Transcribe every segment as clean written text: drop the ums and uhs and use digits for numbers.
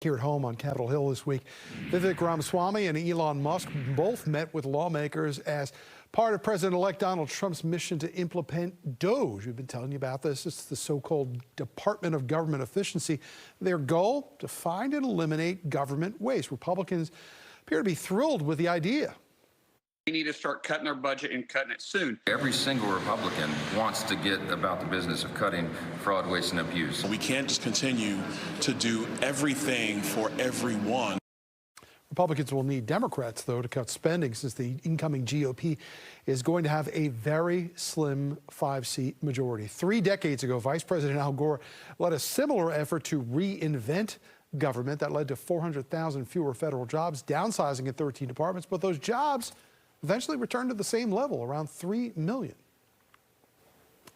here at home on Capitol Hill this week. Vivek Ramaswamy and Elon Musk both met with lawmakers as part of President-elect Donald Trump's mission to implement Doge. We've been telling you about this. It's the so-called Department of Government Efficiency. Their goal, to find and eliminate government waste. Republicans appear to be thrilled with the idea. We need to start cutting our budget and cutting it soon. Every single Republican wants to get about the business of cutting fraud, waste, and abuse. We can't just continue to do everything for everyone. Republicans will need Democrats, though, to cut spending, since the incoming GOP is going to have a very slim 5-seat majority. 3 decades ago, Vice President Al Gore led a similar effort to reinvent government that led to 400,000 fewer federal jobs, downsizing at 13 departments, but those jobs eventually returned to the same level, around 3 million.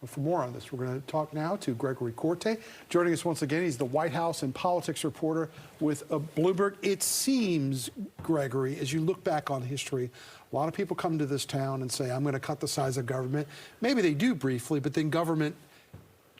For more on this, we're going to talk now to Gregory Corte. Joining us once again, he's the White House and politics reporter with Bloomberg. It seems, Gregory, as you look back on history, a lot of people come to this town and say, I'm going to cut the size of government. Maybe they do briefly, but then government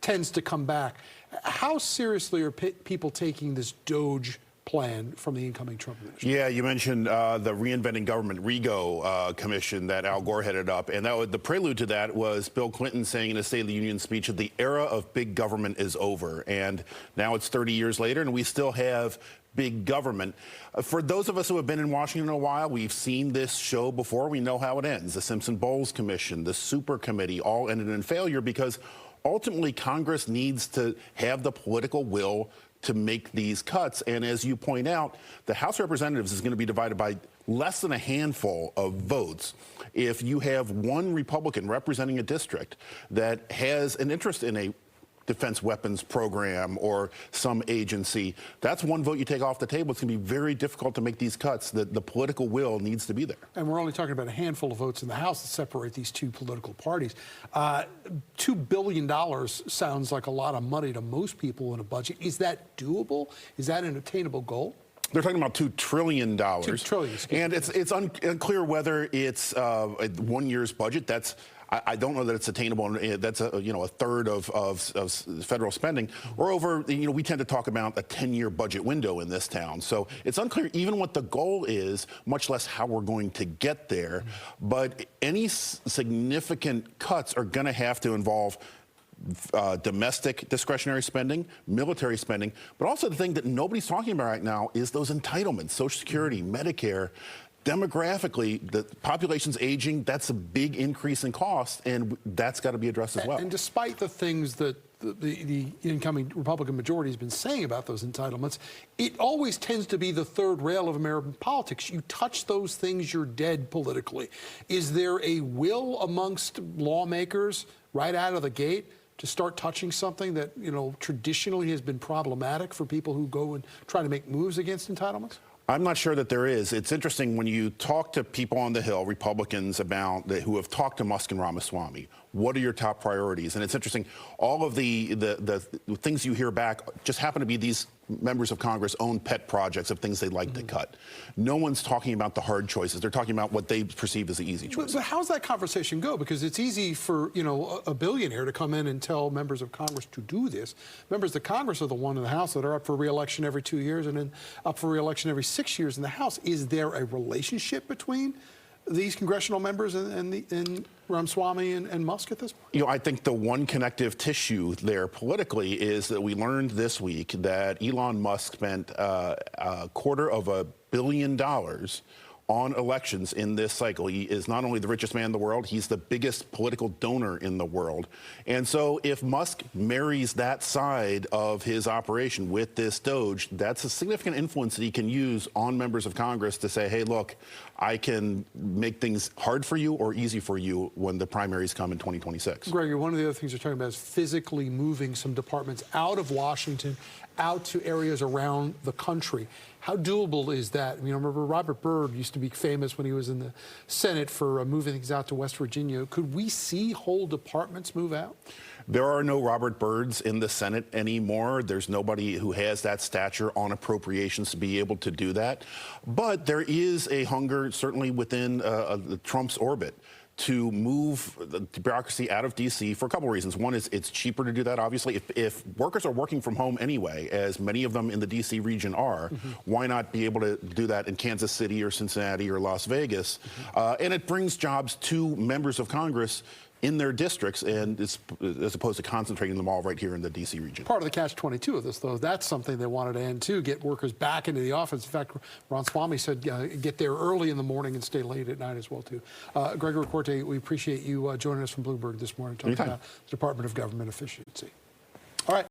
tends to come back. How seriously are people taking this Doge plan from the incoming Trump administration? Yeah, you mentioned the Reinventing Government, RIGO commission that Al Gore headed up. And the prelude to that was Bill Clinton saying in a State of the Union speech that the era of big government is over. And now it's 30 years later, and we still have big government. For those of us who have been in Washington a while, we've seen this show before. We know how it ends. The Simpson-Bowles Commission, the Super Committee, all ended in failure because ultimately Congress needs to have the political will to make these cuts. And as you point out, the House of Representatives is going to be divided by less than a handful of votes. If you have one Republican representing a district that has an interest in a defense weapons program or some agency, that's one vote you take off the table. It's going to be very difficult to make these cuts. The political will needs to be there. And we're only talking about a handful of votes in the House that separate these two political parties. $2 billion sounds like a lot of money to most people in a budget. Is that doable? Is that an attainable goal? They're talking about $2 trillion. $2 trillion. And it's unclear whether it's 1 year's budget. I don't know that it's attainable. That's a third of federal spending, or over. We tend to talk about a 10-year budget window in this town, so it's unclear even what the goal is, much less how we're going to get there. But any significant cuts are going to have to involve domestic discretionary spending, military spending, but also the thing that nobody's talking about right now is those entitlements, Social Security, Medicare. Demographically, the population's aging. That's a big increase in cost, and that's got to be addressed as well. And despite the things that the incoming Republican majority has been saying about those entitlements, it always tends to be the third rail of American politics. You touch those things, you're dead politically. Is there a will amongst lawmakers right out of the gate to start touching something that, traditionally has been problematic for people who go and try to make moves against entitlements? I'm not sure that there is. It's interesting when you talk to people on the Hill, Republicans, who have talked to Musk and Ramaswamy. What are your top priorities? And it's interesting, all of the things you hear back just happen to be these members of Congress' own pet projects of things they'd like to cut. No one's talking about the hard choices. They're talking about what they perceive as the easy choices. But how's that conversation go? Because it's easy for, a billionaire to come in and tell members of Congress to do this. Members of Congress are the one in the House that are up for re-election every 2 years and then up for re-election every 6 years in the House. Is there a relationship between these congressional members and Ramaswamy and Musk at this point? I think the one connective tissue there politically is that we learned this week that Elon Musk spent $250 million on elections in this cycle. He is not only the richest man in the world, he's the biggest political donor in the world. And so if Musk marries that side of his operation with this Doge, that's a significant influence that he can use on members of Congress to say, hey, look, I can make things hard for you or easy for you when the primaries come in 2026. Gregory, one of the other things you're talking about is physically moving some departments out of Washington, out to areas around the country. How doable is that? I remember Robert Byrd used to be famous when he was in the Senate for moving things out to West Virginia. Could we see whole departments move out? There are no Robert Byrds in the Senate anymore. There's nobody who has that stature on appropriations to be able to do that. But there is a hunger, certainly within Trump's orbit, to move the bureaucracy out of D.C. for a couple of reasons. One is it's cheaper to do that, obviously. If workers are working from home anyway, as many of them in the D.C. region are, why not be able to do that in Kansas City or Cincinnati or Las Vegas? And it brings jobs to members of Congress in their districts, and as opposed to concentrating them all right here in the D.C. region. Part of the catch-22 of this, though, that's something they wanted to end, too, get workers back into the office. In fact, Ron Swamy said get there early in the morning and stay late at night as well, too. Gregory Corte, we appreciate you joining us from Bloomberg this morning talking about the Department of Government Efficiency.